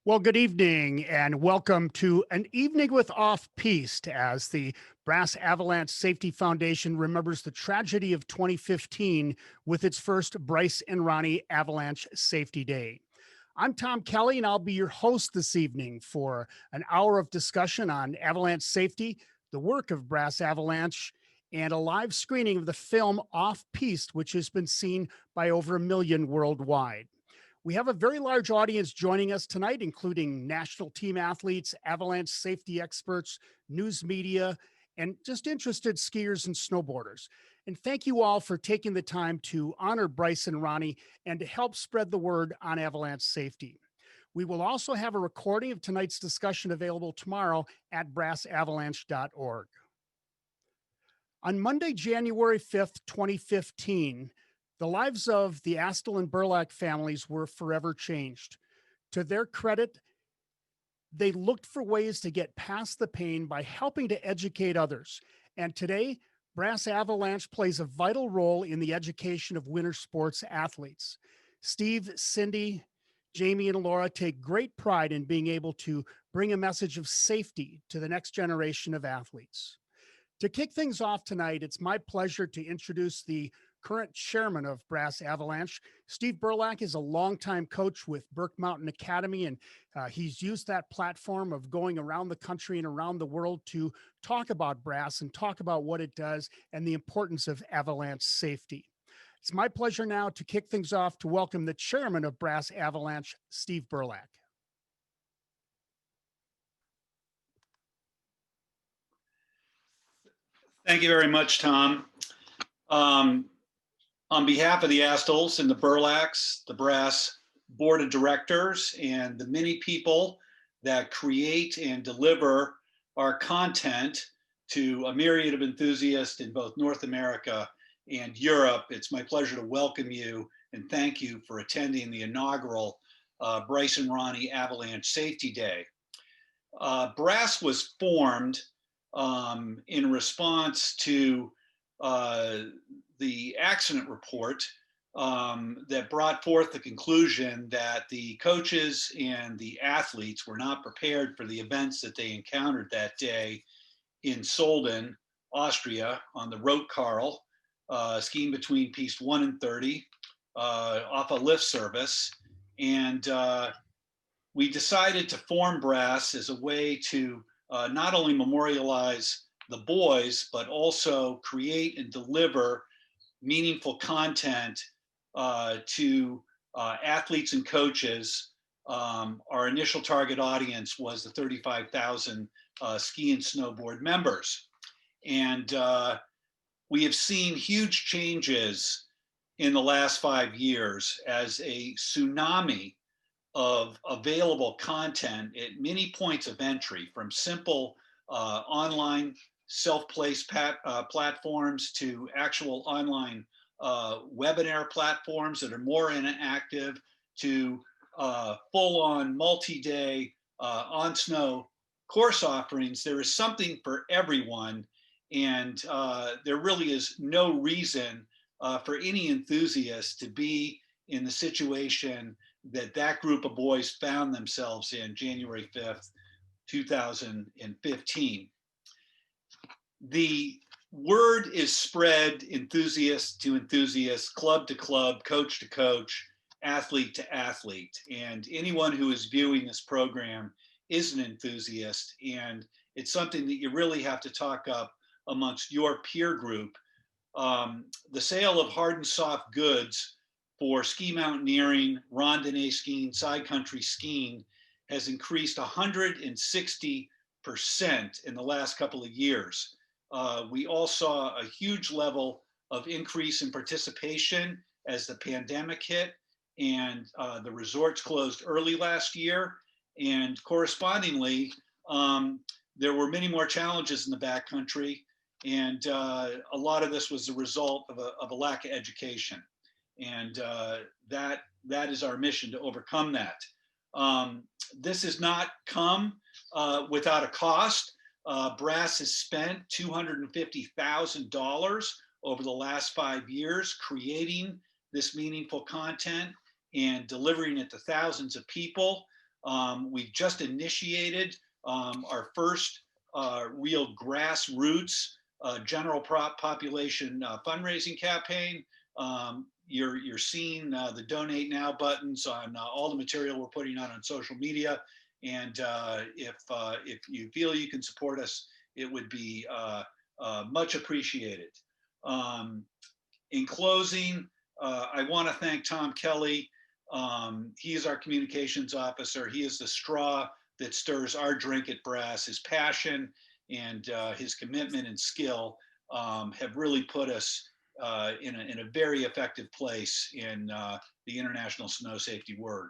Well, good evening and welcome to an evening with Off Piste as the Brass Avalanche Safety Foundation remembers the tragedy of 2015 with its first Bryce and Ronnie Avalanche Safety Day. I'm Tom Kelly, and I'll be your host this evening for an hour of discussion on avalanche safety, the work of Brass Avalanche, and a live screening of the film Off Piste, which has been seen by over 1 million worldwide. We have a very large audience joining us tonight, including national team athletes, avalanche safety experts, news media, and just interested skiers and snowboarders. And thank you all for taking the time to honor Bryce and Ronnie and to help spread the word on avalanche safety. We will also have a recording of tonight's discussion available tomorrow at brassavalanche.org. On Monday, January 5th, 2015, the lives of the Astle and Burlak families were forever changed. To their credit, they looked for ways to get past the pain by helping to educate others. And today, Brass Avalanche plays a vital role in the education of winter sports athletes. Steve, Cindy, Jamie, and Laura take great pride in being able to bring a message of safety to the next generation of athletes. To kick things off tonight, it's my pleasure to introduce the current chairman of Brass Avalanche. Steve Burlak is a longtime coach with Burke Mountain Academy, and he's used that platform of going around the country and around the world to talk about brass and talk about what it does and the importance of avalanche safety. It's my pleasure now to kick things off to welcome the chairman of Brass Avalanche, Steve Burlak. Thank you very much, Tom. On behalf of the Astles and the Burlaks, the Brass Board of Directors, and the many people that create and deliver our content to a myriad of enthusiasts in both North America and Europe, it's my pleasure to welcome you and thank you for attending the inaugural Bryce and Ronnie Avalanche Safety Day. Brass was formed in response to the accident report that brought forth the conclusion that the coaches and the athletes were not prepared for the events that they encountered that day in Solden, Austria, on the Rotkarl, skiing between Piste 1 and 30, off a lift service. And we decided to form Brass as a way to not only memorialize the boys, but also create and deliver meaningful content to athletes and coaches. Our initial target audience was the 35,000 ski and snowboard members. And we have seen huge changes in the last 5 years as a tsunami of available content at many points of entry, from simple online self-paced platforms to actual online webinar platforms that are more interactive, to full-on multi-day on-snow course offerings. There is something for everyone, and there really is no reason for any enthusiast to be in the situation that group of boys found themselves in January 5th, 2015. The word is spread enthusiast to enthusiast, club to club, coach to coach, athlete to athlete. And anyone who is viewing this program is an enthusiast. And it's something that you really have to talk up amongst your peer group. The sale of hard and soft goods for ski mountaineering, randonnée skiing, side country skiing has increased 160% in the last couple of years. We all saw a huge level of increase in participation as the pandemic hit, and the resorts closed early last year. And correspondingly, there were many more challenges in the backcountry, and a lot of this was the result of a lack of education. And that is our mission, to overcome that. This has not come without a cost. Brass has spent $250,000 over the last 5 years creating this meaningful content and delivering it to thousands of people. We've just initiated our first real grassroots general population fundraising campaign. You're seeing the donate now buttons on all the material we're putting on social media. And if you feel you can support us, it would be much appreciated. In closing, I want to thank Tom Kelly. He is our communications officer. He is the straw that stirs our drink at Brass. His passion and his commitment and skill have really put us in a very effective place in the international snow safety world.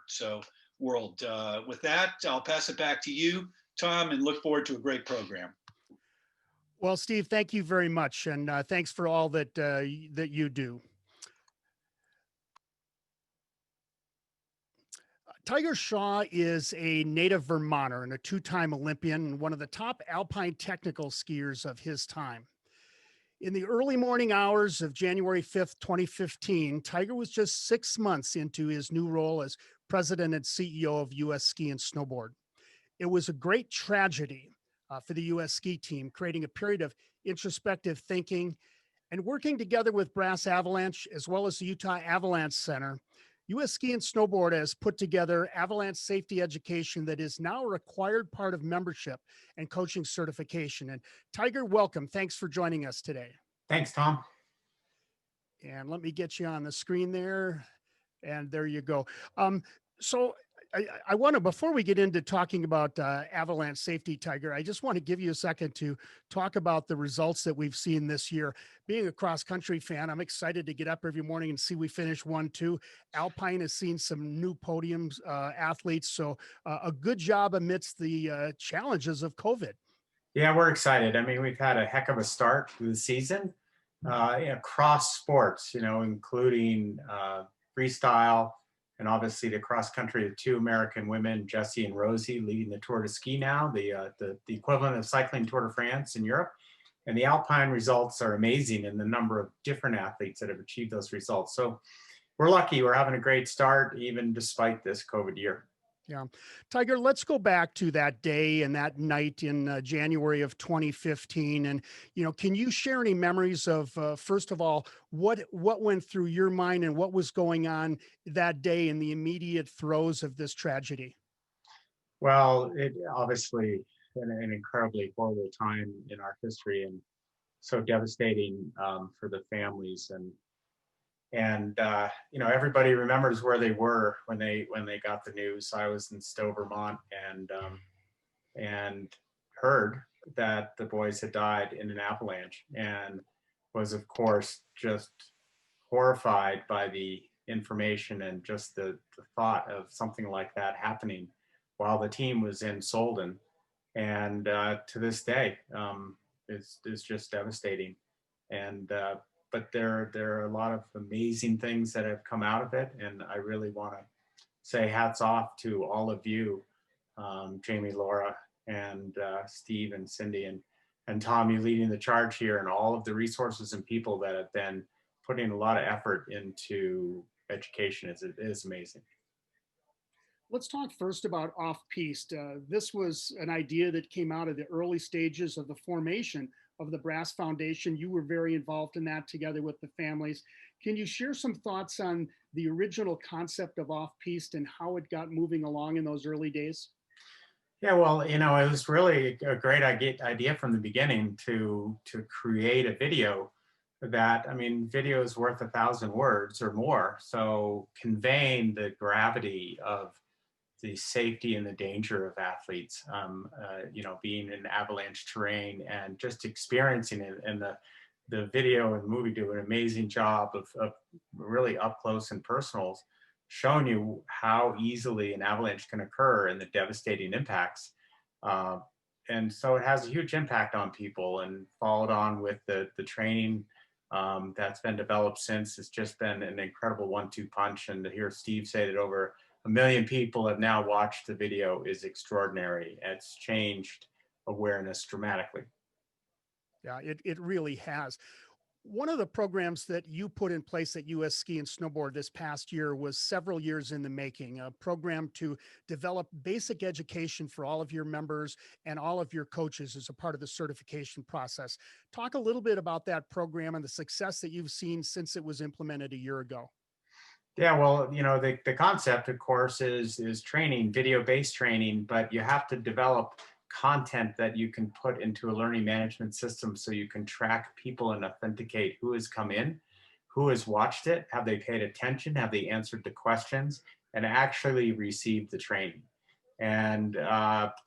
With that, I'll pass it back to you, Tom, and look forward to a great program. Well, Steve, thank you very much, and thanks for all that that you do. Tiger Shaw is a native Vermonter and a two-time Olympian and one of the top alpine technical skiers of his time. In the early morning hours of January 5th, 2015, Tiger was just 6 months into his new role as president and CEO of U.S. Ski and Snowboard. It was a great tragedy for the U.S. ski team, creating a period of introspective thinking and working together with Brass Avalanche as well as the Utah Avalanche Center. U.S. Ski and Snowboard has put together avalanche safety education that is now a required part of membership and coaching certification. And Tiger, welcome. Thanks for joining us today. Thanks, Tom. And let me get you on the screen there. And there you go. So I want to, before we get into talking about avalanche safety, Tiger, I just want to give you a second to talk about the results that we've seen this year. Being a cross-country fan, I'm excited to get up every morning and see we finish 1-2. Alpine has seen some new podiums athletes, so a good job amidst the challenges of COVID. Yeah, we're excited. I mean, we've had a heck of a start to the season across sports, including freestyle, and obviously the cross country of two American women, Jessie and Rosie, leading the Tour de Ski now, the equivalent of cycling Tour de France in Europe. And the Alpine results are amazing in the number of different athletes that have achieved those results. So we're lucky. We're having a great start, even despite this COVID year. Yeah. Tiger, let's go back to that day and that night in January of 2015. And, can you share any memories of, first of all, what went through your mind and what was going on that day in the immediate throes of this tragedy? Well, it obviously an incredibly horrible time in our history and so devastating for the families. And everybody remembers where they were when they got the news. I was in Stowe, Vermont, and heard that the boys had died in an avalanche, and was of course just horrified by the information and just the thought of something like that happening while the team was in Solden. And to this day, is just devastating. And but there are a lot of amazing things that have come out of it. And I really want to say hats off to all of you, Jamie, Laura, and Steve and Cindy and Tom, you leading the charge here, and all of the resources and people that have been putting a lot of effort into education. It is amazing. Let's talk first about Off-Piste. This was an idea that came out of the early stages of the formation of the Brass Foundation. You were very involved in that together with the families. Can you share some thoughts on the original concept of Off-Piste and how it got moving along in those early days? Yeah, well, it was really a great idea from the beginning to create a video that, video is worth 1,000 words or more. So conveying the gravity of the safety and the danger of athletes, being in avalanche terrain and just experiencing it. And the video and movie do an amazing job of really up close and personal, showing you how easily an avalanche can occur and the devastating impacts. And so it has a huge impact on people, and followed on with the training that's been developed since. It's just been an incredible 1-2 punch. And to hear Steve say that over 1 million people have now watched the video is extraordinary. It's changed awareness dramatically. Yeah, it really has. One of the programs that you put in place at US Ski and Snowboard this past year was several years in the making, a program to develop basic education for all of your members and all of your coaches as a part of the certification process. Talk a little bit about that program and the success that you've seen since it was implemented a year ago. Yeah, well, the concept, of course, is training, video-based training, but you have to develop content that you can put into a learning management system so you can track people and authenticate who has come in, who has watched it, have they paid attention, have they answered the questions, and actually received the training. And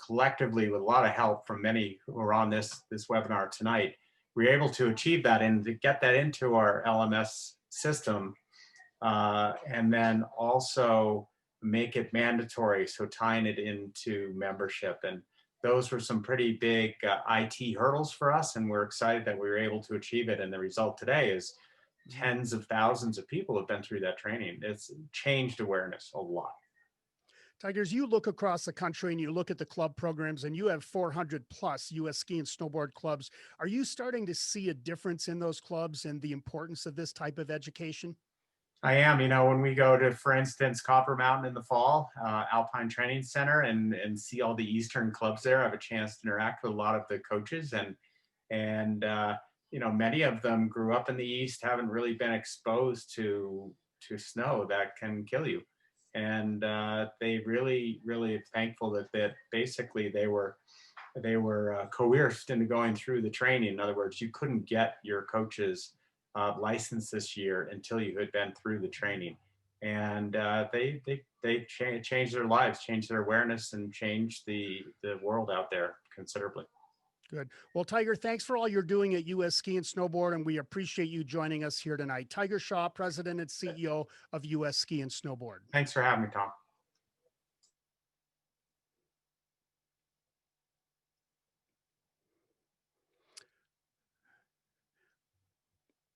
collectively, with a lot of help from many who are on this webinar tonight, we're able to achieve that and to get that into our LMS system, and then also make it mandatory, so tying it into membership. And those were some pretty big IT hurdles for us, and we're excited that we were able to achieve it. And the result today is tens of thousands of people have been through that training. It's changed awareness a lot. Tigers, you look across the country and you look at the club programs, and you have 400 plus US ski and snowboard clubs. Are you starting to see a difference in those clubs and the importance of this type of education? I am. When we go to, for instance, Copper Mountain in the fall, Alpine Training Center, and see all the Eastern clubs there, I have a chance to interact with a lot of the coaches, and many of them grew up in the East, haven't really been exposed to snow that can kill you, and they really thankful that basically they were coerced into going through the training. In other words, you couldn't get your coaches license this year until you had been through the training, and they changed their lives, changed their awareness, and changed the world out there considerably. Good. Well, Tiger, thanks for all you're doing at US Ski and Snowboard, and we appreciate you joining us here tonight. Tiger Shaw, President and CEO of US Ski and Snowboard. Thanks for having me, Tom.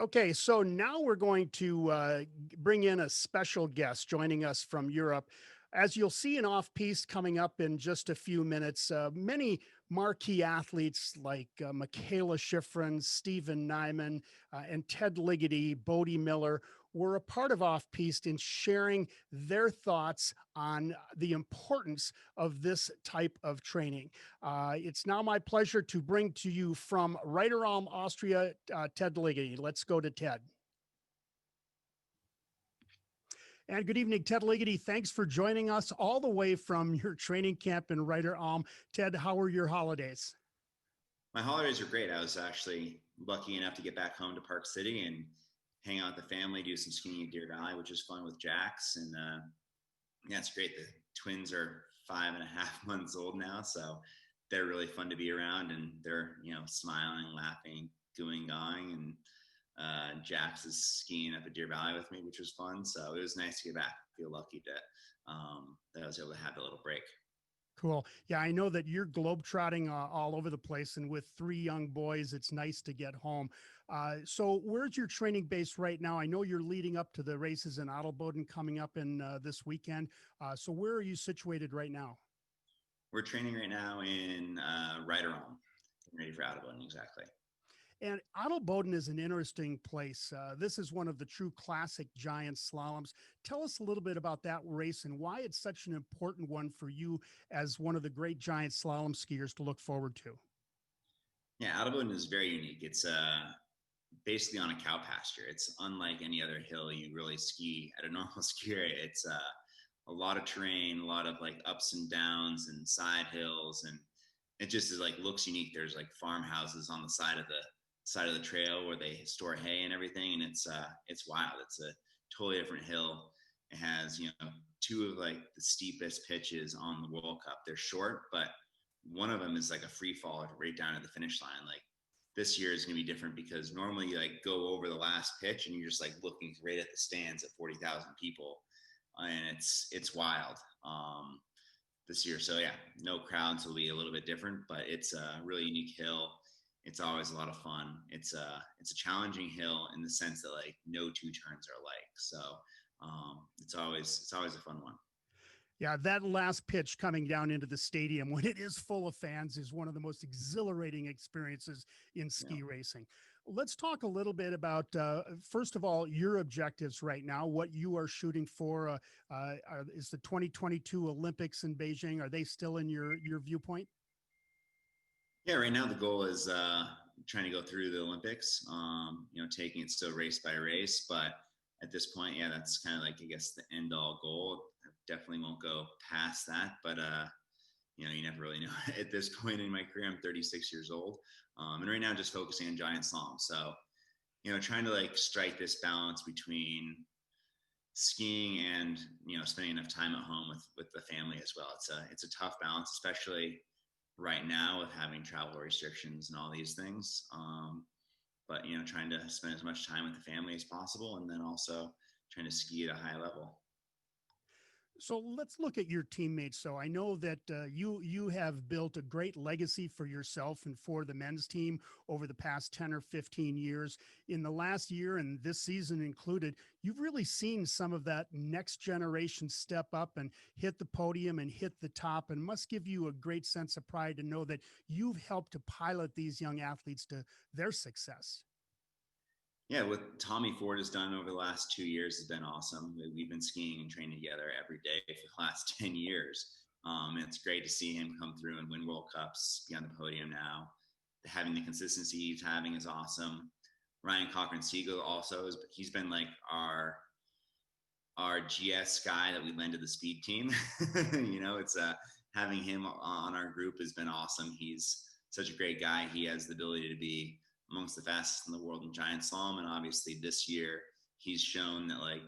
Okay, so now we're going to bring in a special guest joining us from Europe. As you'll see in Off-Piste coming up in just a few minutes, many marquee athletes like Michaela Schifrin, Stephen Nyman, and Ted Ligety, Bodie Miller were a part of Off-Piste in sharing their thoughts on the importance of this type of training. It's now my pleasure to bring to you from Reiteralm, Austria, Ted Ligety. Let's go to Ted. And good evening, Ted Ligety. Thanks for joining us all the way from your training camp in Reiteralm. Ted, how were your holidays? My holidays are great. I was actually lucky enough to get back home to Park City and hang out with the family, do some skiing at Deer Valley, which is fun with Jax. And yeah, it's great. The twins are 5.5 months old now, so they're really fun to be around, and they're, smiling, laughing, going, and Jax is skiing up at Deer Valley with me, which was fun. So it was nice to get back. I feel lucky that I was able to have a little break. Cool. Yeah, I know that you're globetrotting all over the place, and with 3 young boys, it's nice to get home. So where's your training base right now? I know you're leading up to the races in Adelboden coming up in this weekend. So where are you situated right now? We're training right now in Reiteralm, ready for Adelboden, exactly. And Adelboden is an interesting place. This is one of the true classic giant slaloms. Tell us a little bit about that race and why it's such an important one for you as one of the great giant slalom skiers to look forward to. Yeah, Adelboden is very unique. It's basically on a cow pasture. It's unlike any other hill you really ski at a normal ski area. It's a lot of terrain, a lot of like ups and downs and side hills, and it just is like looks unique. There's like farmhouses on the side of the trail where they store hay and everything, and it's wild. It's a totally different hill. It has 2 of like the steepest pitches on the World Cup. They're short, but one of them is like a free fall right down to the finish line. Like this year is going to be different because normally you like go over the last pitch and you're just like looking right at the stands at 40,000 people, and it's wild this year. So yeah, no crowds will be a little bit different, but it's a really unique hill. It's always a lot of fun. It's a challenging hill in the sense that like no 2 turns are alike. So it's always a fun one. Yeah, that last pitch coming down into the stadium when it is full of fans is one of the most exhilarating experiences in ski racing. Let's talk a little bit about, first of all, your objectives right now, what you are shooting for. Is the 2022 Olympics in Beijing, are they still in your viewpoint? Yeah, right now the goal is trying to go through the Olympics. Taking it still race by race, but at this point, yeah, that's kind of like I guess the end all goal. I definitely won't go past that, but you never really know. At this point in my career, I'm 36 years old, and right now just focusing on giant slalom. So trying to like strike this balance between skiing and spending enough time at home with the family as well. It's a tough balance, especially right now with having travel restrictions and all these things. But trying to spend as much time with the family as possible, and then also trying to ski at a high level. So let's look at your teammates. So I know that you have built a great legacy for yourself and for the men's team over the past 10 or 15 years. In the last year and this season included, you've really seen some of that next generation step up and hit the podium and hit the top, and must give you a great sense of pride to know that you've helped to pilot these young athletes to their success. Yeah, what Tommy Ford has done over the last 2 years has been awesome. We've been skiing and training together every day for the last 10 years. And it's great to see him come through and win World Cups, be on the podium now. Having the consistency he's having is awesome. Ryan Cochran Siegel also he's been like our GS guy that we lend to the speed team. It's having him on our group has been awesome. He's such a great guy. He has the ability to be amongst the fastest in the world in giant slalom. And obviously this year he's shown that like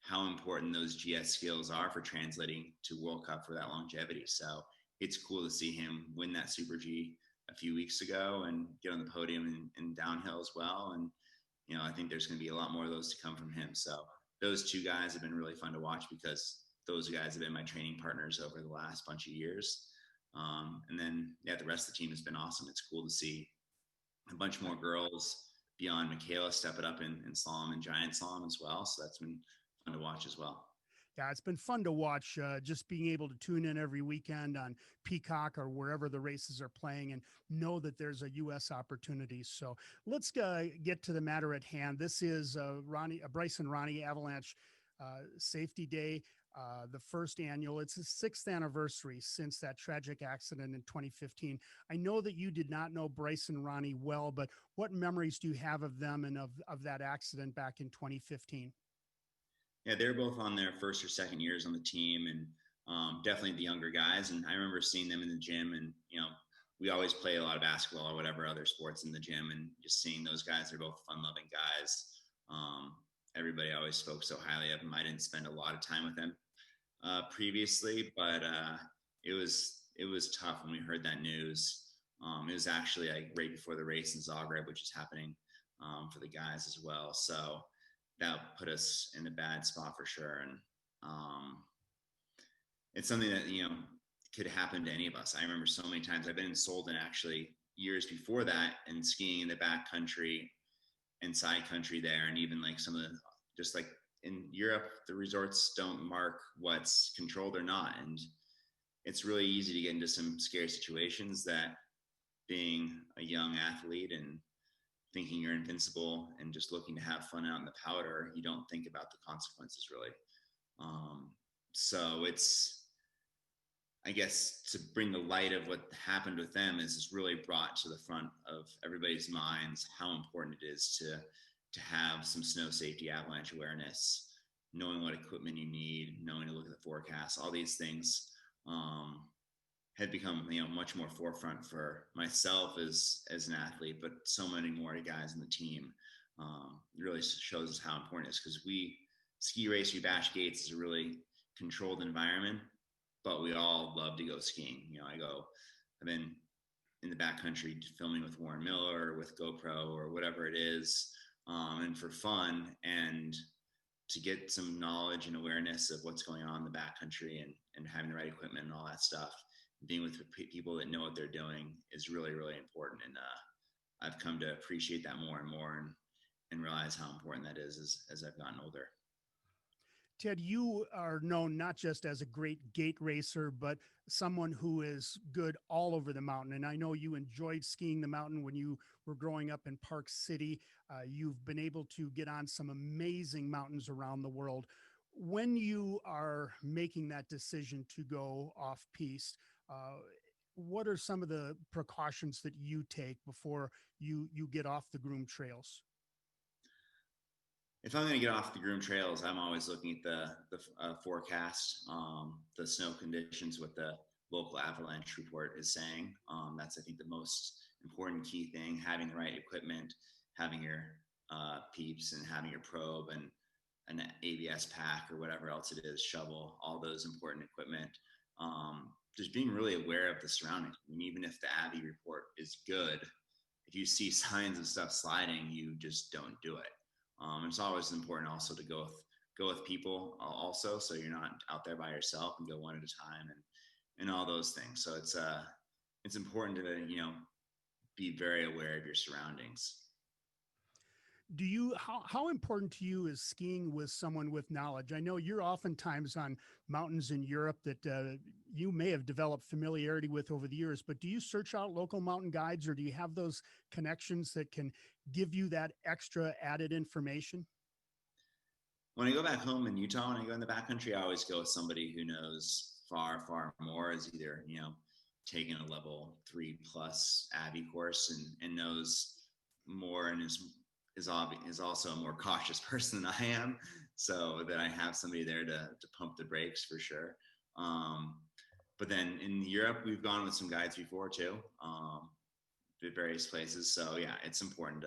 how important those GS skills are for translating to World Cup for that longevity. So it's cool to see him win that Super G a few weeks ago and get on the podium and downhill as well. And, I think there's going to be a lot more of those to come from him. So those two guys have been really fun to watch because those guys have been my training partners over the last bunch of years. And then, yeah, the rest of the team has been awesome. It's cool to see a bunch more girls beyond Michaela step it up in slalom and giant slalom as well. So that's been fun to watch as well. Yeah, it's been fun to watch, just being able to tune in every weekend on Peacock or wherever the races are playing and know that there's a U.S. opportunity. So let's get to the matter at hand. This is Bryce and Ronnie Avalanche Safety Day, the first annual. It's the 6th anniversary since that tragic accident in 2015. I know that you did not know Bryce and Ronnie well, but what memories do you have of them and of that accident back in 2015? Yeah, they're both on their first or second years on the team, and definitely the younger guys. And I remember seeing them in the gym, and we always play a lot of basketball or whatever other sports in the gym, and just seeing those guys. They're both fun-loving guys. Everybody always spoke so highly of them. I didn't spend a lot of time with them previously, but it was tough when we heard that news. It was actually like right before the race in Zagreb, which is happening for the guys as well. So that put us in a bad spot for sure. And it's something that, could happen to any of us. I remember so many times I've been in Solden actually years before that and skiing in the back country and side country there. And even like some of the, just like in Europe, the resorts don't mark what's controlled or not. And it's really easy to get into some scary situations that being a young athlete and thinking you're invincible and just looking to have fun out in the powder, you don't think about the consequences really. So it's, I guess, to bring the light of what happened with them is really brought to the front of everybody's minds how important it is to have some snow safety, avalanche awareness, knowing what equipment you need, knowing to look at the forecast. All these things had become much more forefront for myself as an athlete, but so many more guys in the team. It really shows us how important it is, because we ski race, we bash gates is a really controlled environment, but we all love to go skiing. I've been in the backcountry filming with Warren Miller or with GoPro or whatever it is, and for fun and to get some knowledge and awareness of what's going on in the backcountry and having the right equipment and all that stuff. Being with people that know what they're doing is really, really important. And I've come to appreciate that more and more and realize how important that is as I've gotten older. Ted, you are known not just as a great gate racer, but someone who is good all over the mountain. And I know you enjoyed skiing the mountain when you were growing up in Park City. You've been able to get on some amazing mountains around the world. When you are making that decision to go off piste, what are some of the precautions that you take before you get off the groomed trails? If I'm going to get off the groomed trails, I'm always looking at the forecast, the snow conditions, what the local avalanche report is saying. That's, I think, the most important key thing: having the right equipment, having your peeps, and having your probe and an ABS pack or whatever else it is, shovel, all those important equipment. Just being really aware of the surroundings. I mean, even if the Avi report is good, if you see signs of stuff sliding, you just don't do it. It's always important also to go with people also, so you're not out there by yourself, and go one at a time, and all those things. So it's important to be very aware of your surroundings. How important to you is skiing with someone with knowledge? I know you're oftentimes on mountains in Europe that you may have developed familiarity with over the years, but do you search out local mountain guides, or do you have those connections that can give you that extra added information? When I go back home in Utah, when I go in the backcountry, I always go with somebody who knows far more, is either, taken a level 3+ Abbey course and knows more, and is also a more cautious person than I am, so that I have somebody there to pump the brakes for sure. But then in Europe, we've gone with some guides before too, to various places. So yeah, it's important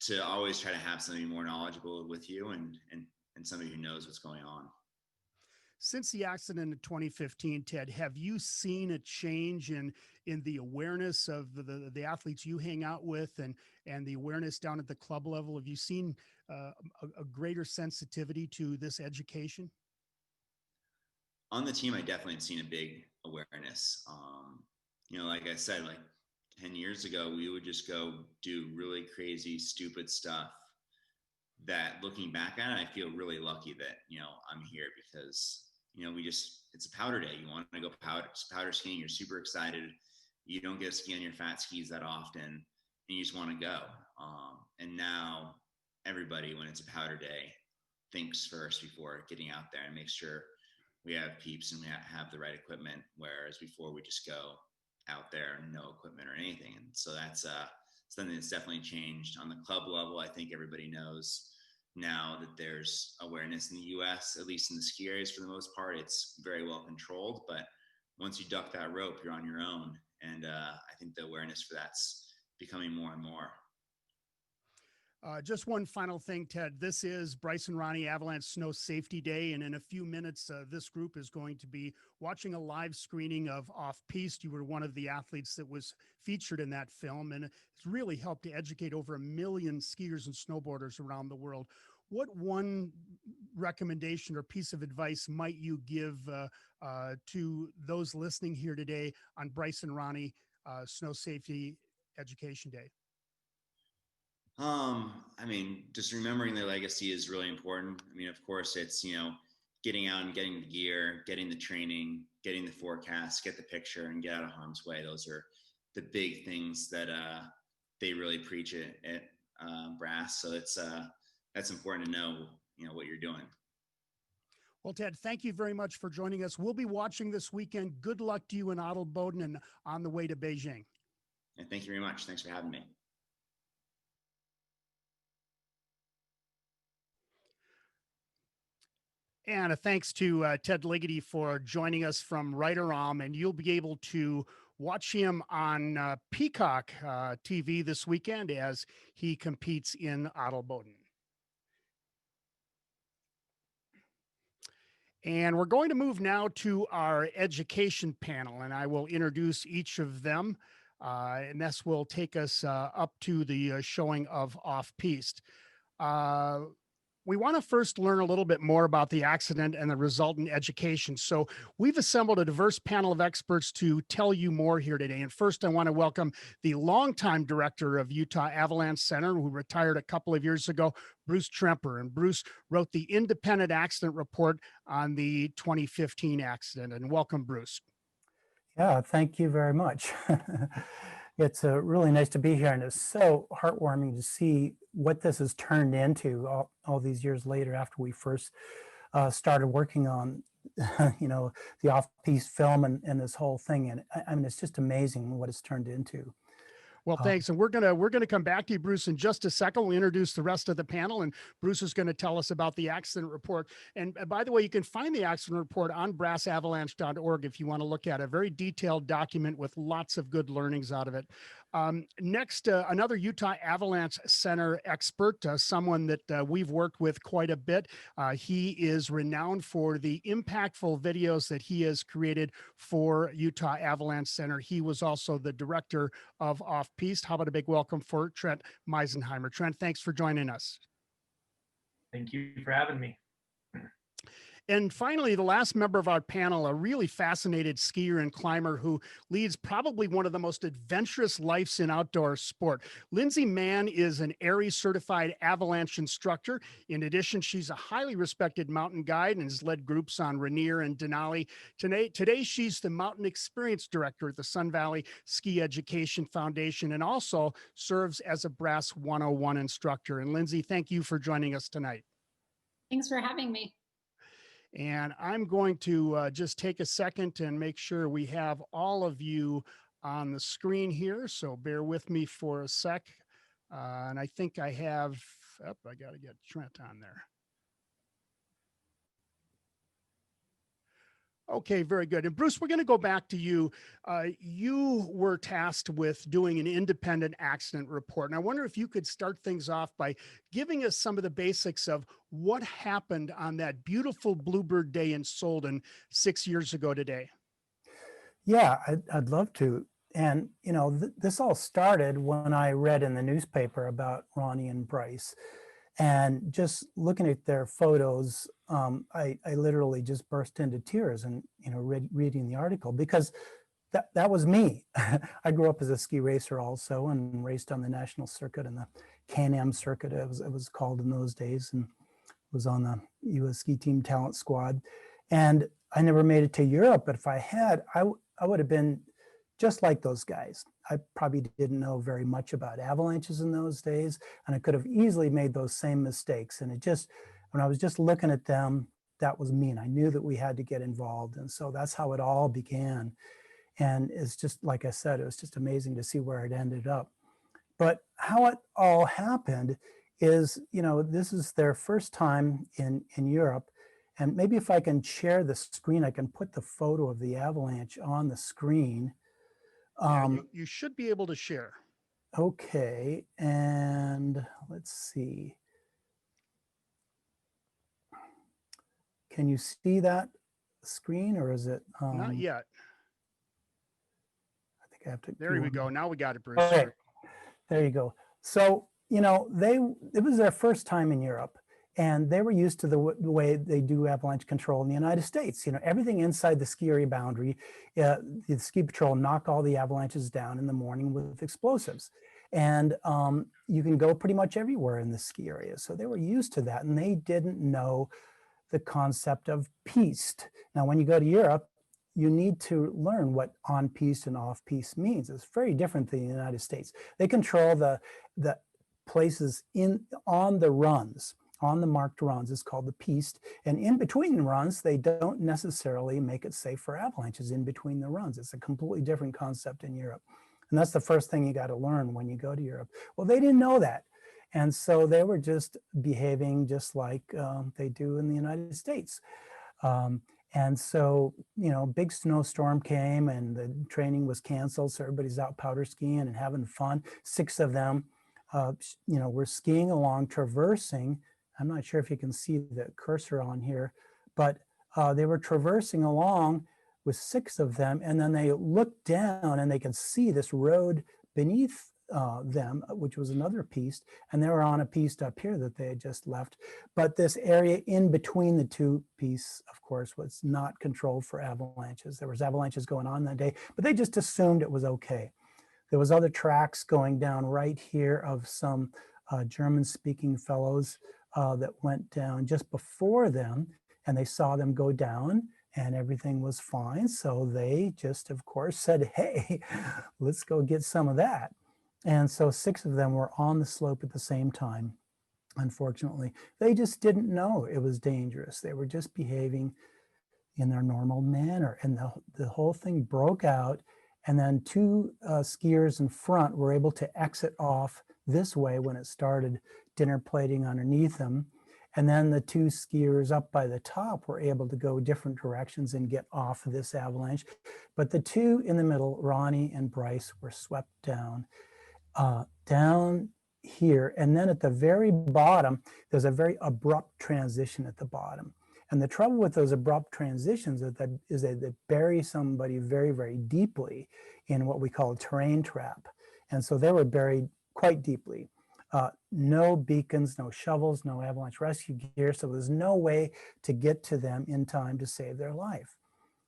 to always try to have somebody more knowledgeable with you, and somebody who knows what's going on. Since the accident in 2015, Ted, have you seen a change in the awareness of the athletes you hang out with, and the awareness down at the club level? Have you seen a greater sensitivity to this education? On the team, I definitely have seen a big awareness. Like I said, like 10 years ago, we would just go do really crazy, stupid stuff that, looking back at it, I feel really lucky that, I'm here, because, it's a powder day. You want to go powder skiing. You're super excited. You don't get to ski on your fat skis that often, and you just want to go. And now everybody, when it's a powder day, thinks first before getting out there and makes sure we have peeps and we have the right equipment. Whereas before, we just go out there, no equipment or anything. And so that's something that's definitely changed. On the club level, I think everybody knows now that there's awareness in the US, at least in the ski areas. For the most part, it's very well controlled, but once you duck that rope, you're on your own. And I think the awareness for that's becoming more and more. Just one final thing, Ted. This is Bryce and Ronnie Avalanche Snow Safety Day, and in a few minutes, this group is going to be watching a live screening of Off Piste. You were one of the athletes that was featured in that film, and it's really helped to educate over 1 million skiers and snowboarders around the world. What one recommendation or piece of advice might you give to those listening here today on Bryce and Ronnie Snow Safety Education Day? Just remembering their legacy is really important. I mean, of course, it's, getting out and getting the gear, getting the training, getting the forecast, get the picture, and get out of harm's way. Those are the big things that they really preach at Brass. So that's important to know, what you're doing. Well, Ted, thank you very much for joining us. We'll be watching this weekend. Good luck to you in Adelboden and on the way to Beijing. And thank you very much. Thanks for having me. And a thanks to Ted Ligety for joining us from Rotterdam. And you'll be able to watch him on Peacock TV this weekend as he competes in Adelboden. And we're going to move now to our education panel, and I will introduce each of them. And this will take us up to the showing of Off Piste. We want to first learn a little bit more about the accident and the resultant education. So we've assembled a diverse panel of experts to tell you more here today. And first, I want to welcome the longtime director of Utah Avalanche Center, who retired a couple of years ago, Bruce Tremper. And Bruce wrote the independent accident report on the 2015 accident. And welcome, Bruce. Yeah, thank you very much. It's really nice to be here, and it's so heartwarming to see what this has turned into all these years later after we first started working on, the off-piste film and this whole thing. And I mean, it's just amazing what it's turned into. Well, thanks. And we're gonna come back to you, Bruce, in just a second. We'll introduce the rest of the panel, and Bruce is going to tell us about the accident report. And by the way, you can find the accident report on brassavalanche.org if you want to look at a very detailed document with lots of good learnings out of it. Next, another Utah Avalanche Center expert, someone that we've worked with quite a bit. He is renowned for the impactful videos that he has created for Utah Avalanche Center. He was also the director of Off-Piste. How about a big welcome for Trent Meisenheimer? Trent, thanks for joining us. Thank you for having me. And finally, the last member of our panel, a really fascinated skier and climber who leads probably one of the most adventurous lives in outdoor sport. Lindsay Mann is an ARI certified avalanche instructor. In addition, she's a highly respected mountain guide and has led groups on Rainier and Denali. Today, she's the mountain experience director at the Sun Valley Ski Education Foundation and also serves as a Brass 101 instructor. And Lindsay, thank you for joining us tonight. Thanks for having me. And I'm going to just take a second and make sure we have all of you on the screen here. So bear with me for a sec. And I think I have, I got to get Trent on there. Okay, very good. And Bruce, we're going to go back to you. You were tasked with doing an independent accident report. And I wonder if you could start things off by giving us some of the basics of what happened on that beautiful Bluebird Day in Solden 6 years ago today. Yeah, I'd love to. And, this all started when I read in the newspaper about Ronnie and Bryce. And just looking at their photos, I literally just burst into tears and, reading the article because that was me. I grew up as a ski racer also and raced on the national circuit and the Can-Am circuit, it was called in those days, and was on the U.S. ski team talent squad. And I never made it to Europe, but if I had, I would have been just like those guys. I probably didn't know very much about avalanches in those days, and I could have easily made those same mistakes. And when I was just looking at them, that was me, and I knew that we had to get involved. And so that's how it all began. And it's just, like I said, it was just amazing to see where it ended up. But how it all happened is, this is their first time in Europe. And maybe if I can share the screen, I can put the photo of the avalanche on the screen. You should be able to share. Okay, and let's see. Can you see that screen, or is it? Not yet. I think I have to. There we go. Now we got it, Bruce. Okay, there you go. So, it was their first time in Europe. And they were used to the way they do avalanche control in the United States. Everything inside the ski area boundary, the ski patrol knock all the avalanches down in the morning with explosives. And you can go pretty much everywhere in the ski area. So they were used to that, and they didn't know the concept of piste. Now, when you go to Europe, you need to learn what on-piste and off-piste means. It's very different than the United States. They control the places on the runs. On the marked runs is called the piste, and in between the runs, they don't necessarily make it safe for avalanches in between the runs. It's a completely different concept in Europe. And that's the first thing you got to learn when you go to Europe. Well, they didn't know that. And so they were just behaving just like they do in the United States. And so, big snowstorm came and the training was canceled. So everybody's out powder skiing and having fun. 6 of them, were skiing along, traversing. I'm not sure if you can see the cursor on here, but they were traversing along with 6 of them. And then they looked down and they could see this road beneath them, which was another piste, and they were on a piste up here that they had just left. But this area in between the two pistes, of course, was not controlled for avalanches. There was avalanches going on that day, but they just assumed it was okay. There was other tracks going down right here of some German-speaking fellows that went down just before them, and they saw them go down and everything was fine. So they just, of course, said, hey, let's go get some of that. And so 6 of them were on the slope at the same time. Unfortunately, they just didn't know it was dangerous. They were just behaving in their normal manner, and the whole thing broke out. And then 2 skiers in front were able to exit off this way when it started dinner plating underneath them. And then the 2 skiers up by the top were able to go different directions and get off of this avalanche. But the 2 in the middle, Ronnie and Bryce, were swept down, down here. And then at the very bottom, there's a very abrupt transition at the bottom. And the trouble with those abrupt transitions is that they bury somebody very, very deeply in what we call a terrain trap. And so they were buried quite deeply. No beacons, no shovels, no avalanche rescue gear. So there's no way to get to them in time to save their life.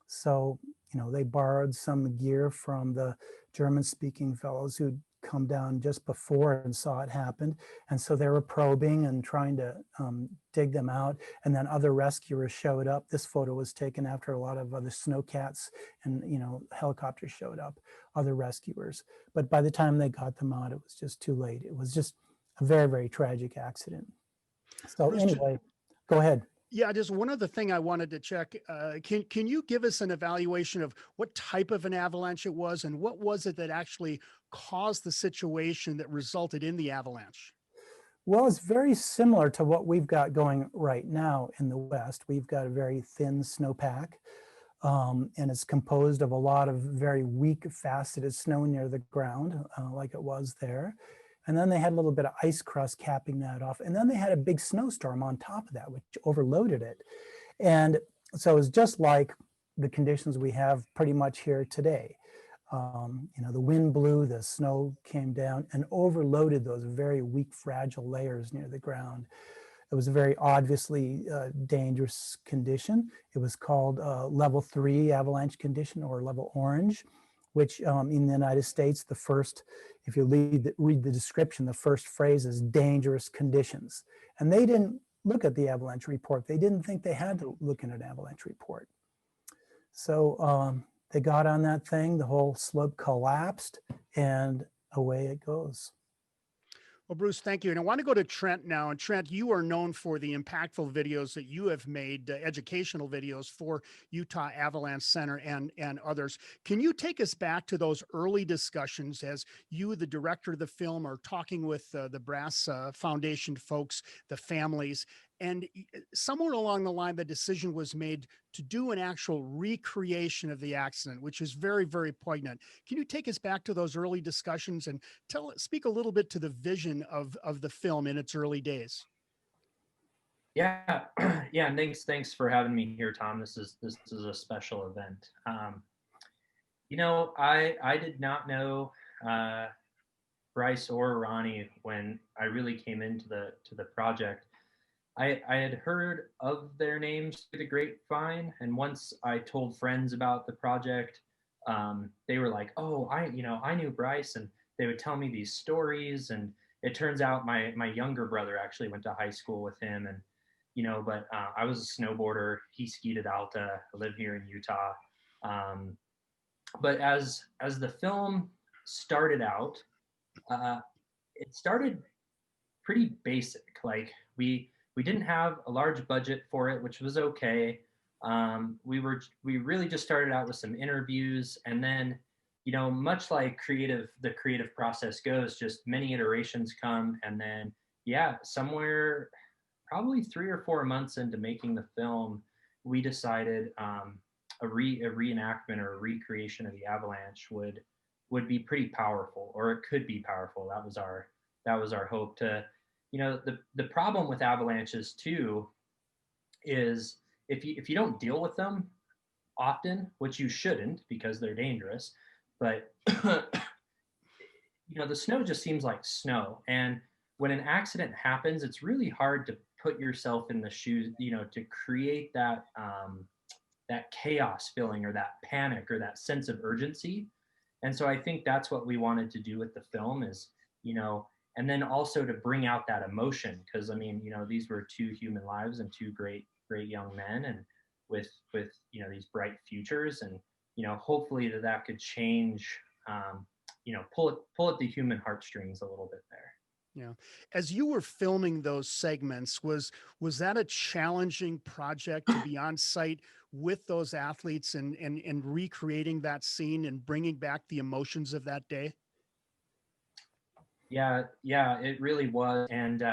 So, you know, they borrowed some gear from the German-speaking fellows who'd come down just before and saw it happen. And so they were probing and trying to dig them out. And then other rescuers showed up. This photo was taken after a lot of other snowcats and, you know, helicopters showed up, other rescuers. But by the time they got them out, it was just too late. It was just a very, very tragic accident. So anyway, go ahead. Yeah, just one other thing I wanted to check. Can you give us an evaluation of what type of an avalanche it was, and what was it that actually caused the situation that resulted in the avalanche? Well, it's very similar to what we've got going right now in the West. We've got a very thin snowpack, and it's composed of a lot of very weak, faceted snow near the ground, like it was there. And then they had a little bit of ice crust capping that off. And then they had a big snowstorm on top of that, which overloaded it. And so it's just like the conditions we have pretty much here today. You know, the wind blew, the snow came down and overloaded those very weak, fragile layers near the ground. It was a very obviously dangerous condition. It was called level 3 avalanche condition, or level orange, which in the United States, the first, if you read the description, the first phrase is dangerous conditions. And they didn't look at the avalanche report. They didn't think they had to look at an avalanche report. So they got on that thing, the whole slope collapsed, and away it goes. Well, Bruce, thank you. And I want to go to Trent now. And Trent, you are known for the impactful videos that you have made, educational videos for Utah Avalanche Center and others. Can you take us back to those early discussions as you, the director of the film, are talking with the Brass Foundation folks, the families, and somewhere along the line, the decision was made to do an actual recreation of the accident, which is very, very poignant. Can you take us back to those early discussions and speak a little bit to the vision of the film in its early days? Yeah, yeah. And thanks for having me here, Tom. This is a special event. You know, I did not know Bryce or Ronnie when I really came into the project. I had heard of their names through the grapevine, and once I told friends about the project, they were like, "Oh, I knew Bryce," and they would tell me these stories. And it turns out my younger brother actually went to high school with him, and but I was a snowboarder. He skied at Alta. I live here in Utah. But as the film started out, it started pretty basic. Like we didn't have a large budget for it, which was okay. We really just started out with some interviews, and then, much like the creative process goes, just many iterations come, and then, somewhere probably 3 or 4 months into making the film, we decided a reenactment or a recreation of the avalanche would be pretty powerful, or it could be powerful. That was our hope. To the problem with avalanches too is if you don't deal with them often, which you shouldn't because they're dangerous, but the snow just seems like snow. And when an accident happens, it's really hard to put yourself in the shoes, to create that chaos feeling or that panic or that sense of urgency. And so I think that's what we wanted to do with the film is, and then also to bring out that emotion. Cause I mean, these were two human lives and two great, great young men and with, these bright futures and, hopefully that could change, pull at the human heartstrings a little bit there. Yeah. As you were filming those segments, was that a challenging project to be on site with those athletes and recreating that scene and bringing back the emotions of that day? Yeah, it really was. And,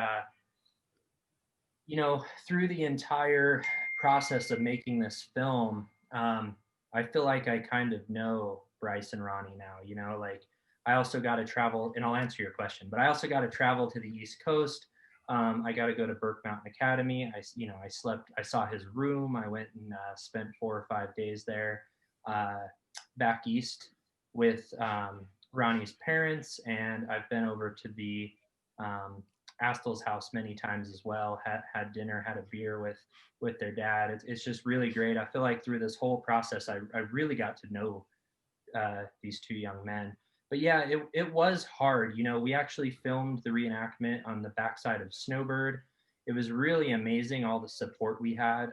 through the entire process of making this film, I feel like I kind of know Bryce and Ronnie now, like I also got to travel, and I'll answer your question, but I also got to travel to the East Coast. I got to go to Burke Mountain Academy. I saw his room. I went and spent 4 or 5 days there back east with Ronnie's parents. And I've been over to the Astel's house many times as well, had dinner, had a beer with their dad. It's just really great. I feel like through this whole process, I really got to know these two young men. But yeah, it was hard. We actually filmed the reenactment on the backside of Snowbird. It was really amazing, all the support we had.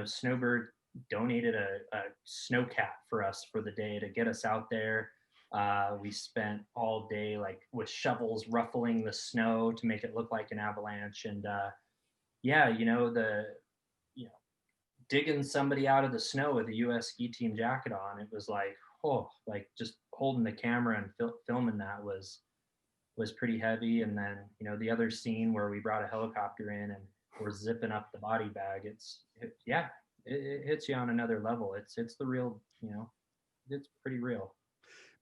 Snowbird donated a snowcat for us for the day to get us out there. We spent all day like with shovels ruffling the snow to make it look like an avalanche. And digging somebody out of the snow with a US ski team jacket on, it was like, just holding the camera and filming that was pretty heavy. And then, the other scene where we brought a helicopter in and we're zipping up the body bag, it hits you on another level. It's the real, it's pretty real.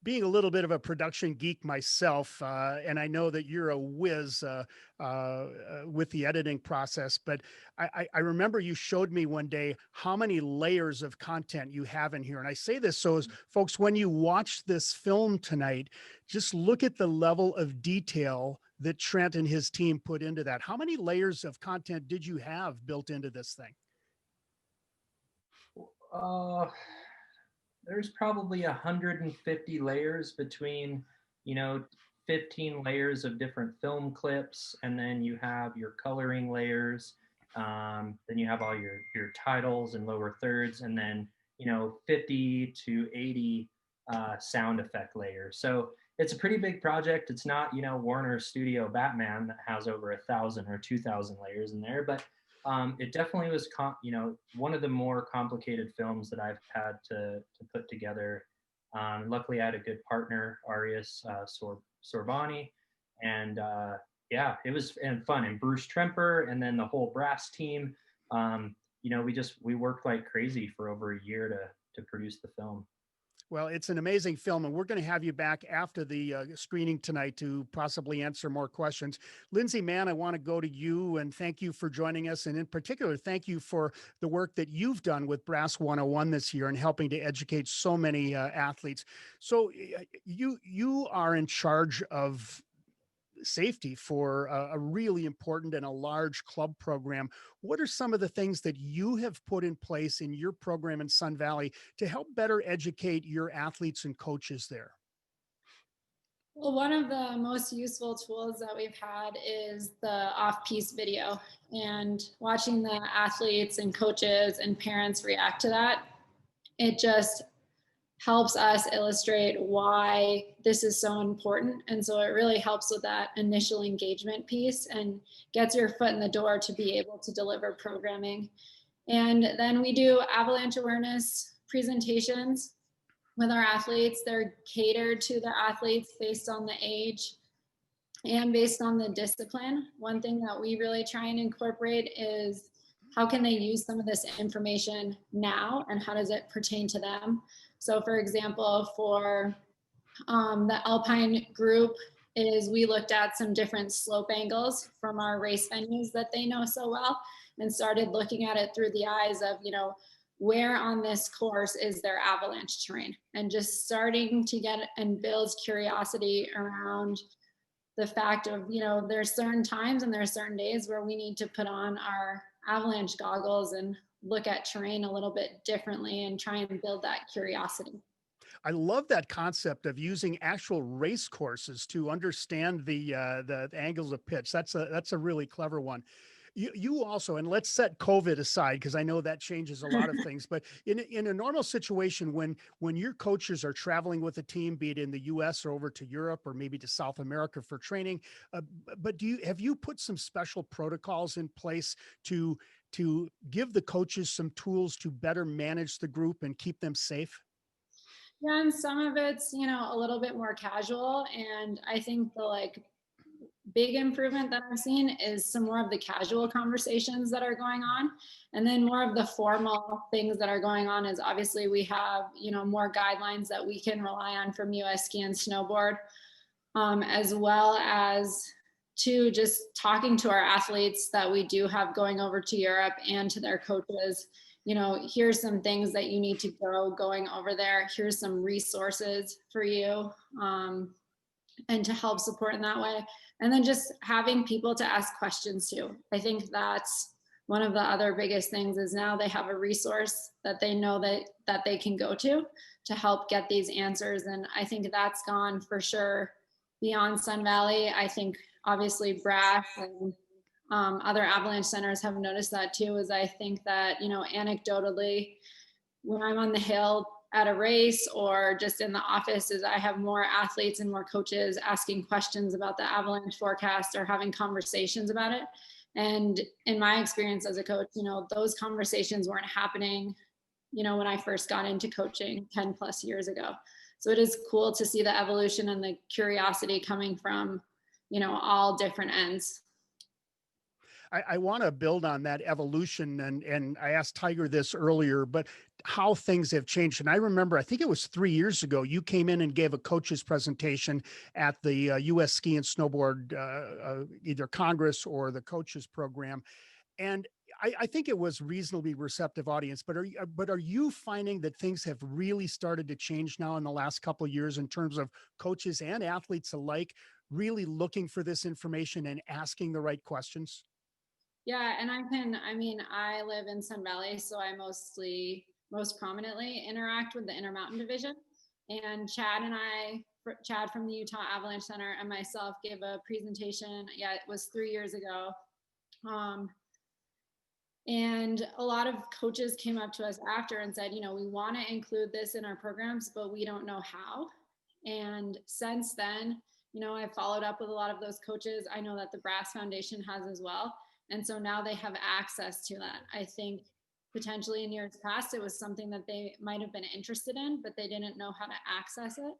Being a little bit of a production geek myself, and I know that you're a whiz with the editing process, but I remember you showed me one day how many layers of content you have in here. And I say this so as folks, when you watch this film tonight, just look at the level of detail that Trent and his team put into that. How many layers of content did you have built into this thing? There's probably 150 layers between, 15 layers of different film clips, and then you have your coloring layers. Then you have all your titles and lower thirds, and then 50 to 80 sound effect layers. So it's a pretty big project. It's not Warner Studio Batman that has over 1,000 or 2,000 layers in there, but it definitely was, one of the more complicated films that I've had to put together. Luckily, I had a good partner, Arias Sorbani, and it was fun. And Bruce Tremper, and then the whole brass team. We worked like crazy for over a year to produce the film. Well, it's an amazing film, and we're going to have you back after the screening tonight to possibly answer more questions. Lindsay Mann, I want to go to you and thank you for joining us. And in particular, thank you for the work that you've done with Brass 101 this year and helping to educate so many athletes. So you are in charge of safety for a really important and a large club program. What are some of the things that you have put in place in your program in Sun Valley to help better educate your athletes and coaches there? Well, one of the most useful tools that we've had is the off-piste video, and watching the athletes and coaches and parents react to that. It just helps us illustrate why this is so important. And so it really helps with that initial engagement piece and gets your foot in the door to be able to deliver programming. And then we do avalanche awareness presentations with our athletes. They're catered to the athletes based on the age and based on the discipline. One thing that we really try and incorporate is how can they use some of this information now and how does it pertain to them? So for example, for the Alpine group is we looked at some different slope angles from our race venues that they know so well and started looking at it through the eyes of, where on this course is there avalanche terrain, and just starting to get and build curiosity around the fact of, you know, there's certain times and there's certain days where we need to put on our avalanche goggles and look at terrain a little bit differently and try and build that curiosity. I love that concept of using actual race courses to understand the angles of pitch. That's a really clever one. You also, and let's set COVID aside because I know that changes a lot of things. But in a normal situation, when your coaches are traveling with a team, be it in the U.S. or over to Europe or maybe to South America for training, but have you put some special protocols in place to give the coaches some tools to better manage the group and keep them safe? Yeah, and some of it's, you know, a little bit more casual. And I think the like big improvement that I've seen is some more of the casual conversations that are going on. And then more of the formal things that are going on is obviously we have, you know, more guidelines that we can rely on from US Ski and Snowboard, as well as to just talking to our athletes that we do have going over to Europe and to their coaches. You know, here's some things that you need to go going over there. Here's some resources for you, and to help support in that way. And then just having people to ask questions to. I think that's one of the other biggest things is now they have a resource that they know that they can go to help get these answers. And I think that's gone for sure beyond Sun Valley. I think obviously Brass and other avalanche centers have noticed that too, is I think that, you know, anecdotally, when I'm on the hill at a race or just in the office, is I have more athletes and more coaches asking questions about the avalanche forecast or having conversations about it. And in my experience as a coach, you know, those conversations weren't happening, you know, when I first got into coaching 10 plus years ago. So it is cool to see the evolution and the curiosity coming from, you know, all different ends. I want to build on that evolution, and I asked Tiger this earlier, but how things have changed. And I remember, I think it was 3 years ago, you came in and gave a coach's presentation at the U.S. Ski and Snowboard, either Congress or the coaches program. And I think it was reasonably receptive audience, but are you finding that things have really started to change now in the last couple of years in terms of coaches and athletes alike really looking for this information and asking the right questions? Yeah, and I live in Sun Valley, so I most prominently interact with the Intermountain Division. And Chad from the Utah Avalanche Center and myself gave a presentation, yeah, it was 3 years ago. And a lot of coaches came up to us after and said, you know, we want to include this in our programs, but we don't know how. And since then, you know, I followed up with a lot of those coaches. I know that the Brass Foundation has as well. And so now they have access to that. I think potentially in years past, it was something that they might have been interested in, but they didn't know how to access it.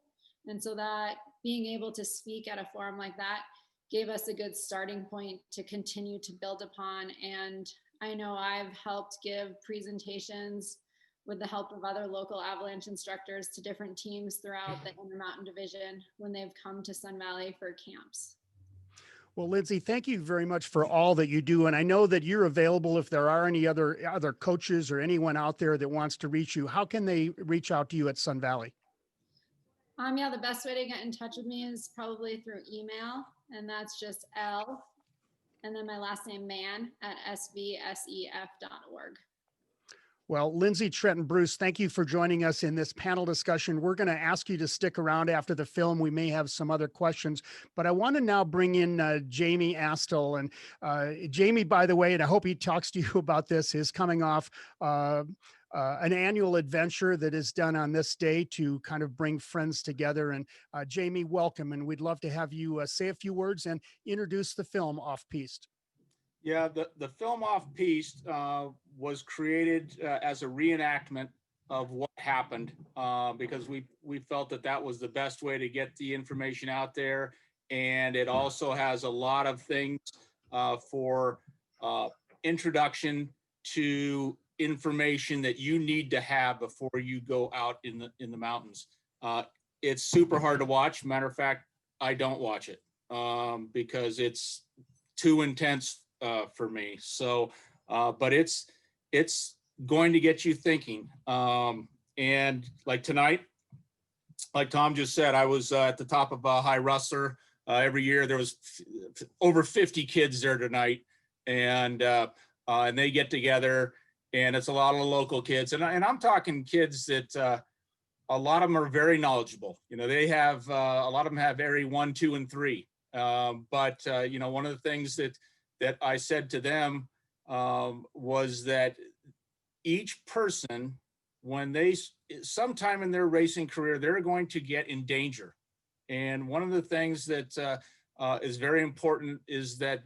And so that being able to speak at a forum like that gave us a good starting point to continue to build upon. And I know I've helped give presentations with the help of other local avalanche instructors to different teams throughout the Intermountain Division when they've come to Sun Valley for camps. Well, Lindsay, thank you very much for all that you do. And I know that you're available if there are any other coaches or anyone out there that wants to reach you. How can they reach out to you at Sun Valley? Yeah, the best way to get in touch with me is probably through email. And that's just L and then my last name, Mann, at svsef.org. Well, Lindsay Trenton Bruce, thank you for joining us in this panel discussion. We're going to ask you to stick around after the film. We may have some other questions, but I want to now bring in Jamie Astle. And Jamie, by the way, and I hope he talks to you about this, is coming off an annual adventure that is done on this day to kind of bring friends together. And Jamie, welcome. And we'd love to have you say a few words and introduce the film Off Piste. Yeah, the film Off Piste was created as a reenactment of what happened because we felt that was the best way to get the information out there. And it also has a lot of things for introduction to information that you need to have before you go out in the mountains. It's super hard to watch. Matter of fact, I don't watch it because it's too intense for me. So, but it's going to get you thinking. And like tonight, like Tom just said, I was at the top of High Rustler. Every year there was over 50 kids there tonight, and they get together, and it's a lot of local kids. And I'm talking kids that a lot of them are very knowledgeable. You know, they have, a lot of them have area 1, 2, and 3. But you know, one of the things that I said to them was that each person, when they, sometime in their racing career, they're going to get in danger. And one of the things that is very important is that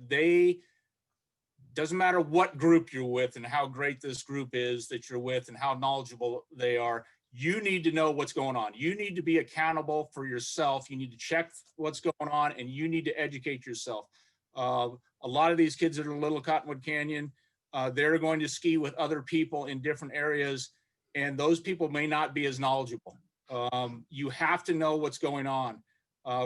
doesn't matter what group you're with and how great this group is that you're with and how knowledgeable they are, you need to know what's going on. You need to be accountable for yourself. You need to check what's going on, and you need to educate yourself. A lot of these kids that are in Little Cottonwood Canyon, they're going to ski with other people in different areas, and those people may not be as knowledgeable. You have to know what's going on.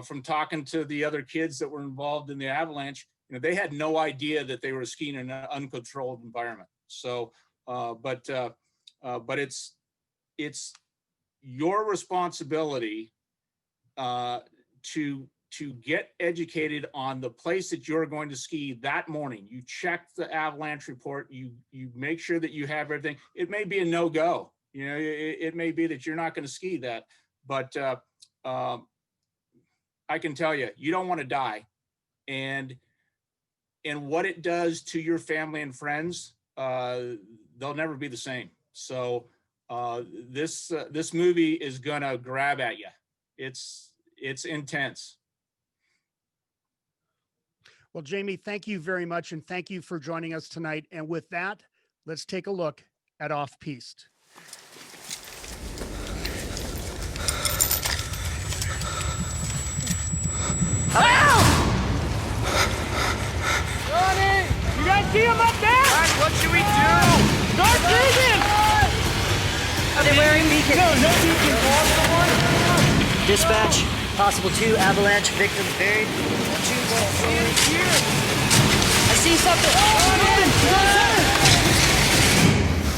From talking to the other kids that were involved in the avalanche, you know, they had no idea that they were skiing in an uncontrolled environment. So, but it's your responsibility to get educated on the place that you're going to ski that morning. You check the avalanche report. You make sure that you have everything. It may be a no-go. You know, it may be that you're not going to ski that, but I can tell you, you don't want to die. And what it does to your family and friends, they'll never be the same. So this movie is gonna grab at you. It's intense. Well, Jamie, thank you very much, and thank you for joining us tonight. And with that, let's take a look at Off-Piste. Johnny, you guys see him up there? Guys, what should we do? Start digging! Are they wearing beacons? No beacons. Dispatch, possible 2 avalanche victims buried. 1, 2, 1, here. I see something.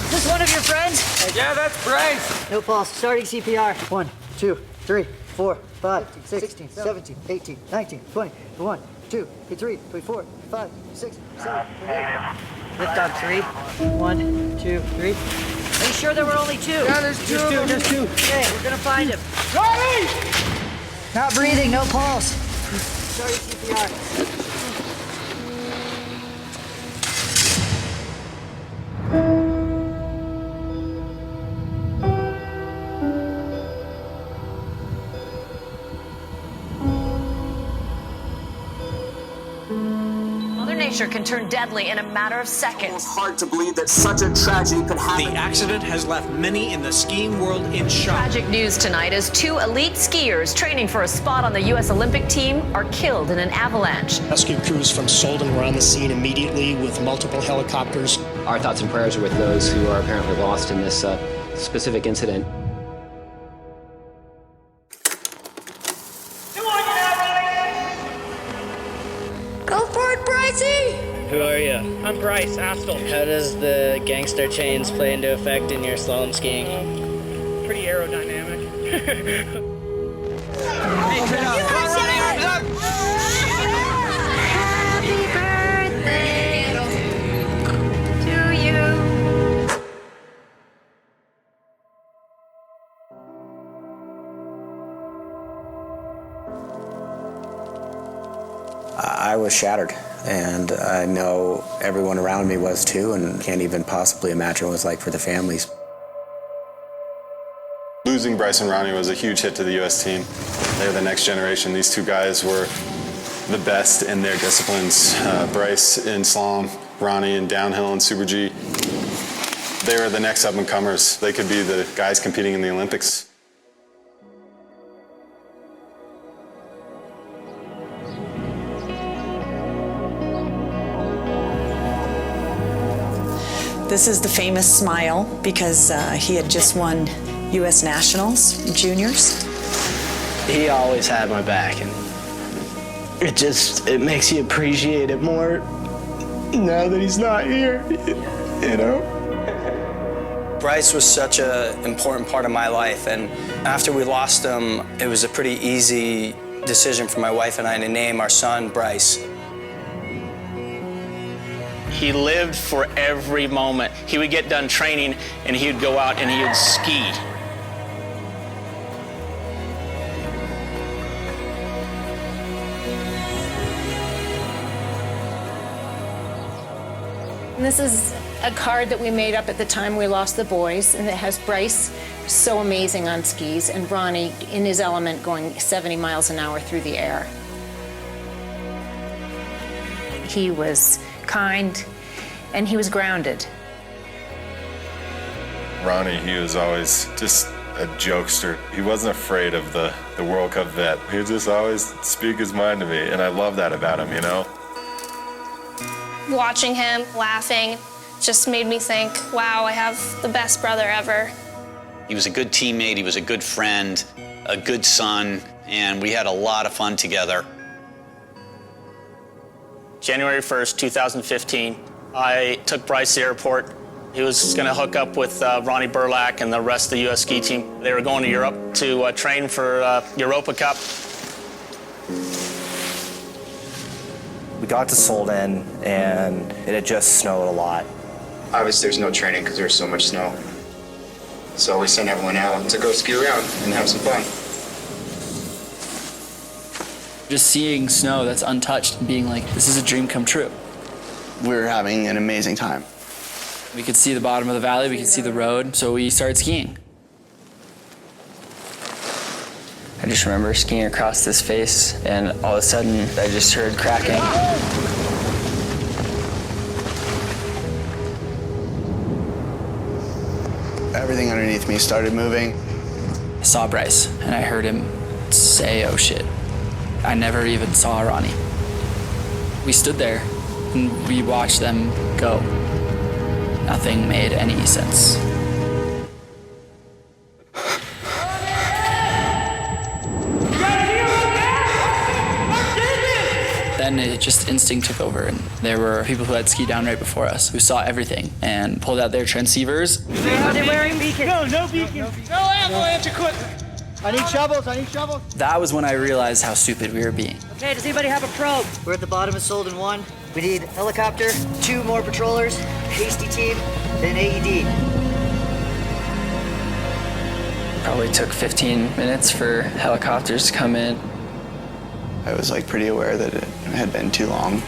Is this one of your friends? Yeah, that's Bryce. No pulse. Starting CPR. 1, 2, 3, 4, 5, 16, 17, 18, 19, 20, 1, 2, 3, 4, 5, 6, 7, 8. Lift on 3. 1, 2, 3. Are you sure there were only 2? Yeah, there's 2. There's 2. Okay, we're gonna find him. Johnny! Not breathing, no pulse. Starting CPR. Can turn deadly in a matter of seconds. It's hard to believe that such a tragedy could happen. The accident has left many in the skiing world in shock. Tragic news tonight as 2 elite skiers training for a spot on the U.S. Olympic team are killed in an avalanche. Rescue crews from Solden were on the scene immediately with multiple helicopters. Our thoughts and prayers are with those who are apparently lost in this specific incident. Go for it, Brycey! Who are you? I'm Bryce Astle. How does the gangster chains play into effect in your slalom skiing? Pretty aerodynamic. Happy birthday to you. I was shattered, and I know everyone around me was too, and can't even possibly imagine what it was like for the families. Losing Bryce and Ronnie was a huge hit to the U.S. team. They're the next generation. These 2 guys were the best in their disciplines. Bryce in slalom, Ronnie in downhill and Super G. They were the next up-and-comers. They could be the guys competing in the Olympics. This is the famous smile because he had just won U.S. Nationals Juniors. He always had my back, and it makes you appreciate it more now that he's not here, you know? Bryce was such an important part of my life, and after we lost him, it was a pretty easy decision for my wife and I to name our son Bryce. He lived for every moment. He would get done training and he would go out and he would ski. And this is a card that we made up at the time we lost the boys, and it has Bryce, so amazing on skis, and Ronnie in his element going 70 miles an hour through the air. He was kind, and he was grounded. Ronnie, he was always just a jokester. He wasn't afraid of the World Cup vet. He would just always speak his mind to me, and I love that about him, you know? Watching him laughing just made me think, wow, I have the best brother ever. He was a good teammate, he was a good friend, a good son, and we had a lot of fun together. January 1st, 2015, I took Bryce to the airport. He was going to hook up with Ronnie Burlack and the rest of the U.S. ski team. They were going to Europe to train for Europa Cup. We got to Solden, and it had just snowed a lot. Obviously, there's no training because there's so much snow. So we sent everyone out to go ski around and have some fun. Just seeing snow that's untouched and being like, this is a dream come true. We were having an amazing time. We could see the bottom of the valley, we could see the road, so we started skiing. I just remember skiing across this face, and all of a sudden, I just heard cracking. Everything underneath me started moving. I saw Bryce, and I heard him say, oh shit. I never even saw Ronnie. We stood there, and we watched them go. Nothing made any sense. Then it just instinct took over, and there were people who had skied down right before us who saw everything and pulled out their transceivers. Are they wearing beacons? No beacons. No avalanche equipment. I need shovels, That was when I realized how stupid we were being. Okay, does anybody have a probe? We're at the bottom of Solden 1. We need helicopter, 2 more patrollers, hasty team, then AED. Probably took 15 minutes for helicopters to come in. I was pretty aware that it had been too long.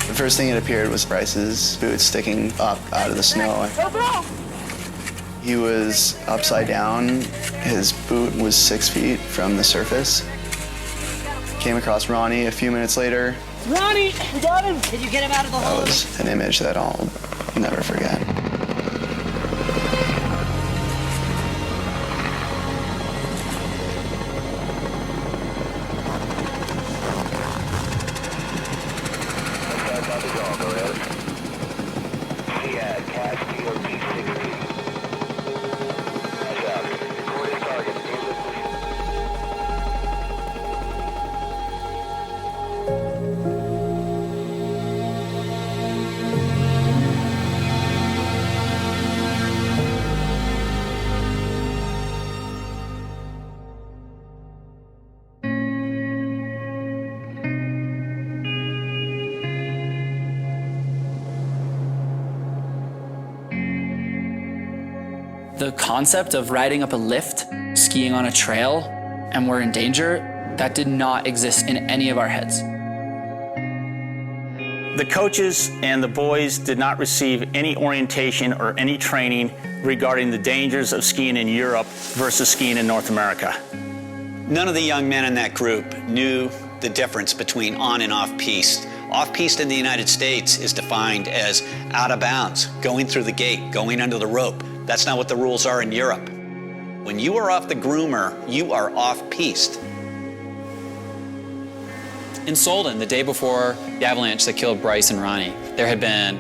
The first thing that appeared was Bryce's boots sticking up out of the snow. He was upside down. His boot was 6 feet from the surface. Came across Ronnie a few minutes later. Ronnie, we got him. Did you get him out of the hole? That was an image that I'll never forget. The concept of riding up a lift, skiing on a trail, and we're in danger, that did not exist in any of our heads. The coaches and the boys did not receive any orientation or any training regarding the dangers of skiing in Europe versus skiing in North America. None of the young men in that group knew the difference between on and off-piste. Off-piste in the United States is defined as out of bounds, going through the gate, going under the rope. That's not what the rules are in Europe. When you are off the groomer, you are off-piste. In Solden, the day before the avalanche that killed Bryce and Ronnie, there had been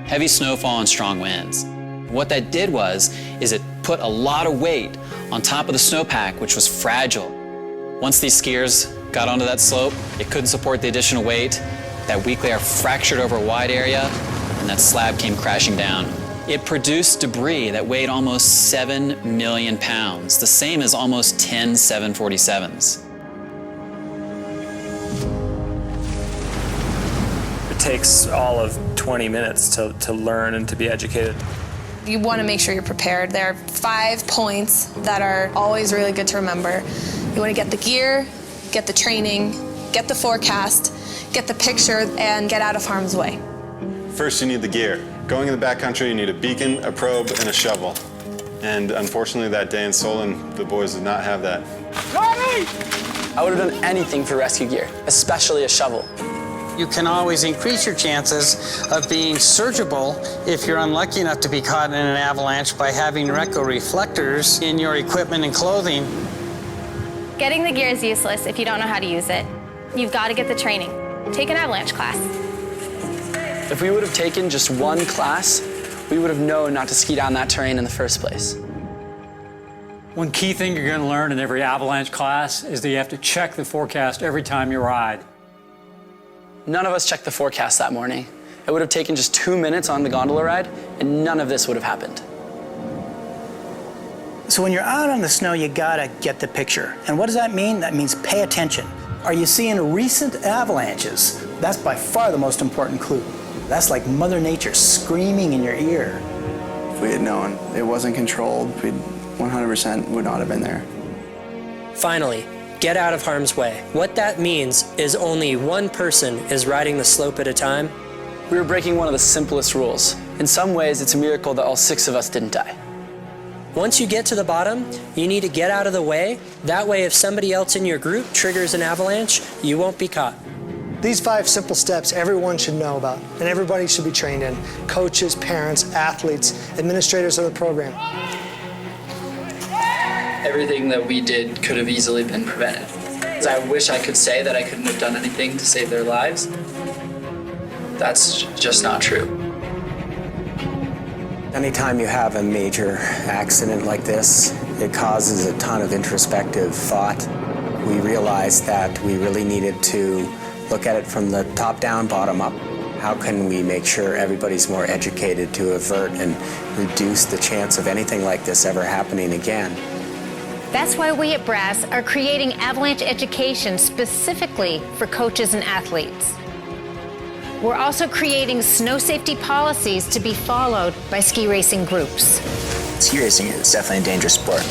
heavy snowfall and strong winds. What that did is it put a lot of weight on top of the snowpack, which was fragile. Once these skiers got onto that slope, it couldn't support the additional weight. That weak layer fractured over a wide area, and that slab came crashing down. It produced debris that weighed almost 7 million pounds, the same as almost 10 747s. It takes all of 20 minutes to learn and to be educated. You want to make sure you're prepared. There are 5 points that are always really good to remember. You want to get the gear, get the training, get the forecast, get the picture, and get out of harm's way. First, you need the gear. Going in the backcountry, you need a beacon, a probe, and a shovel. And unfortunately, that day in Solon, the boys did not have that. I would have done anything for rescue gear, especially a shovel. You can always increase your chances of being searchable if you're unlucky enough to be caught in an avalanche by having Reco reflectors in your equipment and clothing. Getting the gear is useless if you don't know how to use it. You've got to get the training. Take an avalanche class. If we would have taken just one class, we would have known not to ski down that terrain in the first place. One key thing you're going to learn in every avalanche class is that you have to check the forecast every time you ride. None of us checked the forecast that morning. It would have taken just 2 minutes on the gondola ride, and none of this would have happened. So when you're out on the snow, you gotta get the picture. And what does that mean? That means pay attention. Are you seeing recent avalanches? That's by far the most important clue. That's like Mother Nature screaming in your ear. If we had known it wasn't controlled, we 100% would not have been there. Finally, get out of harm's way. What that means is only one person is riding the slope at a time. We were breaking one of the simplest rules. In some ways, it's a miracle that all 6 of us didn't die. Once you get to the bottom, you need to get out of the way. That way, if somebody else in your group triggers an avalanche, you won't be caught. These 5 simple steps everyone should know about, and everybody should be trained in. Coaches, parents, athletes, administrators of the program. Everything that we did could have easily been prevented. I wish I could say that I couldn't have done anything to save their lives. That's just not true. Anytime you have a major accident like this, it causes a ton of introspective thought. We realized that we really needed to look at it from the top down, bottom up. How can we make sure everybody's more educated to avert and reduce the chance of anything like this ever happening again? That's why we at Brass are creating avalanche education specifically for coaches and athletes. We're also creating snow safety policies to be followed by ski racing groups. Ski racing is definitely a dangerous sport.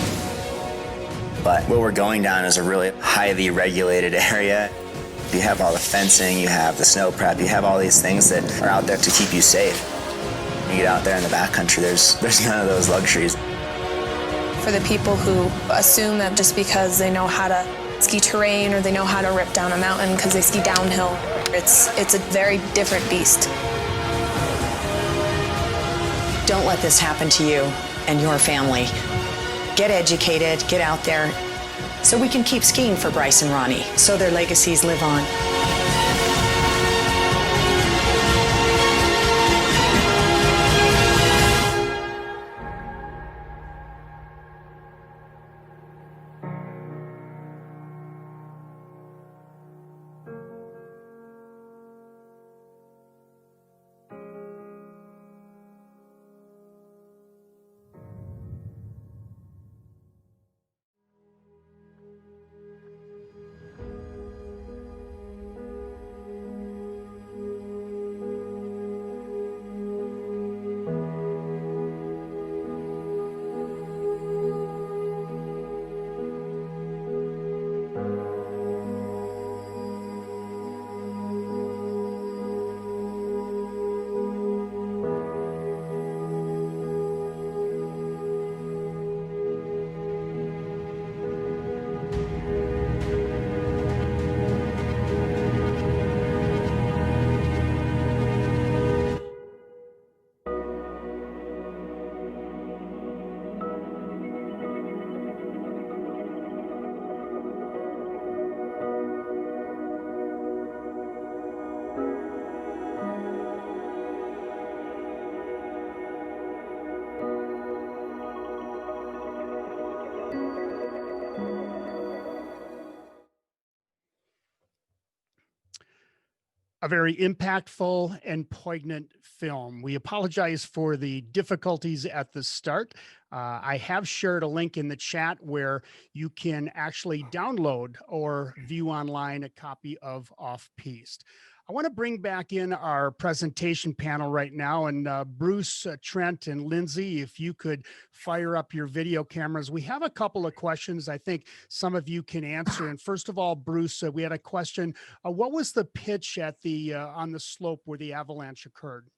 But what we're going down is a really highly regulated area. You have all the fencing, you have the snow prep, you have all these things that are out there to keep you safe. When you get out there in the backcountry, there's none of those luxuries. For the people who assume that just because they know how to ski terrain or they know how to rip down a mountain because they ski downhill, it's a very different beast. Don't let this happen to you and your family. Get educated, get out there, so we can keep skiing for Bryce and Ronnie, so their legacies live on. a very impactful and poignant film. We apologize for the difficulties at the start. I have shared a link in the chat where you can actually download or view online a copy of Off Piste. I want to bring back in our presentation panel right now, and Bruce, Trent, and Lindsay, if you could fire up your video cameras. We have a couple of questions I think some of you can answer. And first of all, Bruce, we had a question. What was the pitch at the on the slope where the avalanche occurred?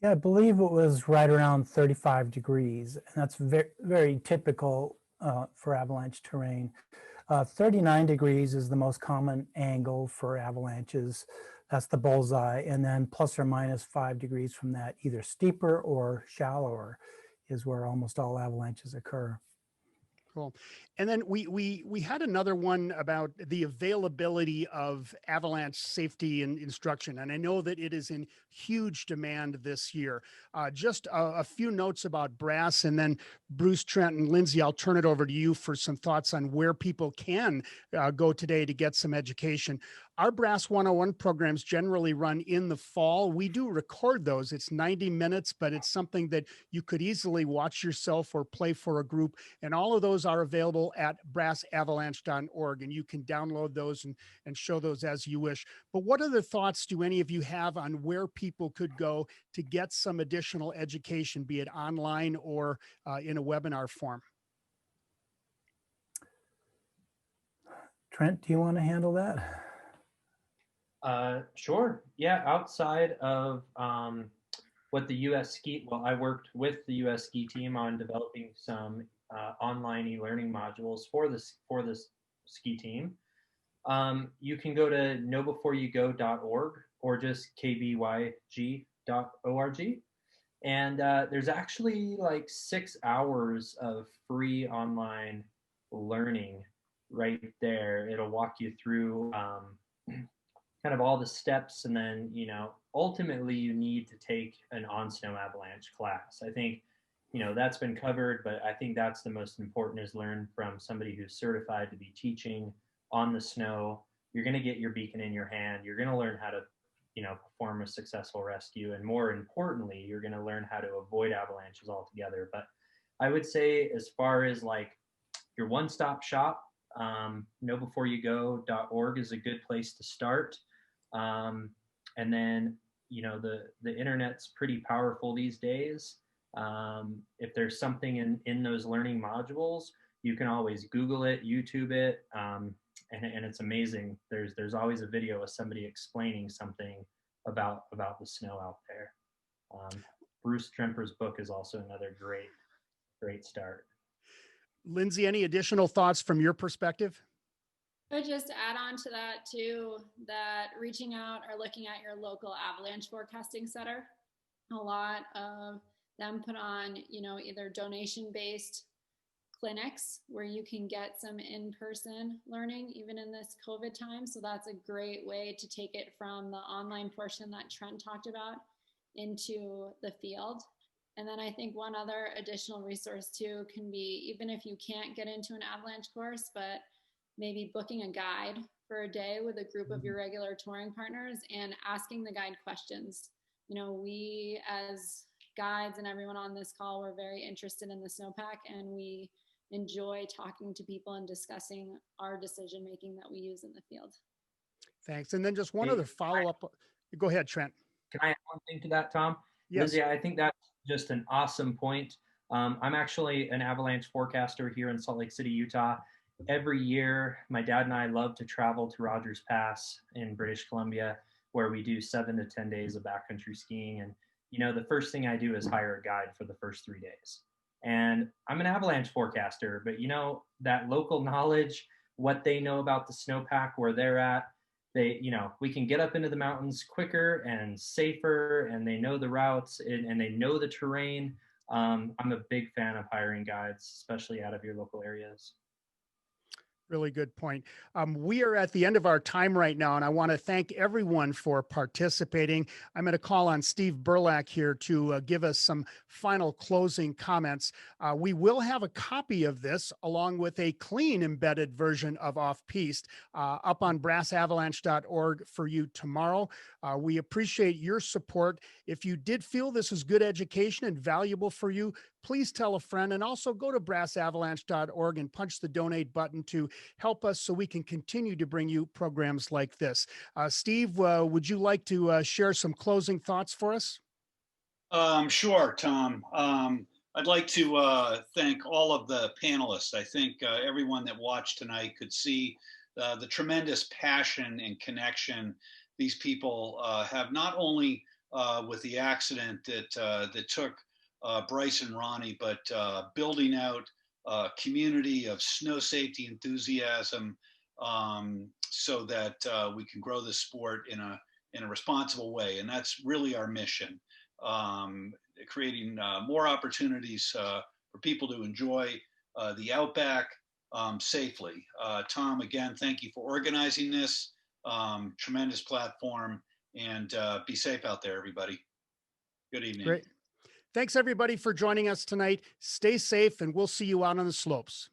Yeah, I believe it was right around 35 degrees, and that's very, very typical for avalanche terrain. 39 degrees is the most common angle for avalanches. That's the bullseye, and then plus or minus 5 degrees from that, either steeper or shallower, is where almost all avalanches occur. Cool. And then we had another one about the availability of avalanche safety and instruction. And I know that it is in huge demand this year. Just a few notes about BRASS, and then Bruce, Trent, and Lindsay, I'll turn it over to you for some thoughts on where people can go today to get some education. Our BRASS 101 programs generally run in the fall. We do record those. It's 90 minutes, but it's something that you could easily watch yourself or play for a group. And all of those are available at brassavalanche.org, and you can download those and show those as you wish. But what other thoughts do any of you have on where people could go to get some additional education, be it online or in a webinar form? Trent, do you want to handle that? Sure. Yeah, outside of what the U.S. Ski, well, I worked with the U.S. Ski team on developing some online e-learning modules for this ski team. You can go to knowbeforeyougo.org or just kbyg.org. And there's actually like 6 hours of free online learning right there. It'll walk you through kind of all the steps, and then, you know, ultimately you need to take an on-snow avalanche class. I think, you know, that's been covered, but I think that's the most important, is learn from somebody who's certified to be teaching on the snow. You're going to get your beacon in your hand. You're going to learn how to, you know, perform a successful rescue. And more importantly, you're going to learn how to avoid avalanches altogether. But I would say, as far as like your one-stop shop, knowbeforeyougo.org is a good place to start. And then, you know, the internet's pretty powerful these days. If there's something in those learning modules, you can always Google it, YouTube it, and it's amazing. There's always a video of somebody explaining something about the snow out there. Bruce Tremper's book is also another great start. Lindsay, any additional thoughts from your perspective? I would just add on to that too, that reaching out or looking at your local avalanche forecasting center. A lot of them put on, you know, either donation-based clinics where you can get some in-person learning even in this COVID time. So that's a great way to take it from the online portion that Trent talked about into the field. And then I think one other additional resource too can be, even if you can't get into an avalanche course, but maybe booking a guide for a day with a group of your regular touring partners and asking the guide questions. You know, we as guides and everyone on this call, we're very interested in the snowpack, and we enjoy talking to people and discussing our decision making that we use in the field. Thanks. And then just one other follow-up. Go ahead, Trent. Can I add one thing to that, Tom? Yes. Lindsay, I think that's just an awesome point. I'm actually an avalanche forecaster here in Salt Lake City, Utah. Every year, my dad and I love to travel to Rogers Pass in British Columbia, where we do 7 to 10 days of backcountry skiing. And, you know, the first thing I do is hire a guide for the first 3 days. And I'm an avalanche forecaster, but, you know, that local knowledge, what they know about the snowpack, where they're at, they, you know, we can get up into the mountains quicker and safer, and they know the routes and they know the terrain. I'm a big fan of hiring guides, especially out of your local areas. Really good point. We are at the end of our time right now, and I want to thank everyone for participating. I'm going to call on Steve Burlack here to give us some final closing comments. We will have a copy of this along with a clean embedded version of Off Piste up on brassavalanche.org for you tomorrow. We appreciate your support. If you did feel this is good education and valuable for you, please tell a friend, and also go to brassavalanche.org and punch the donate button to help us so we can continue to bring you programs like this. Steve, would you like to share some closing thoughts for us? Sure, Tom. I'd like to thank all of the panelists. I think everyone that watched tonight could see the tremendous passion and connection these people have, not only with the accident that took Bryce and Ronnie, but building out a community of snow safety enthusiasm so that we can grow this sport in a responsible way. And that's really our mission, creating more opportunities for people to enjoy the Outback safely. Tom, again, thank you for organizing this. Tremendous platform, and be safe out there, everybody. Good evening. Great. Thanks everybody for joining us tonight. Stay safe, and we'll see you out on the slopes.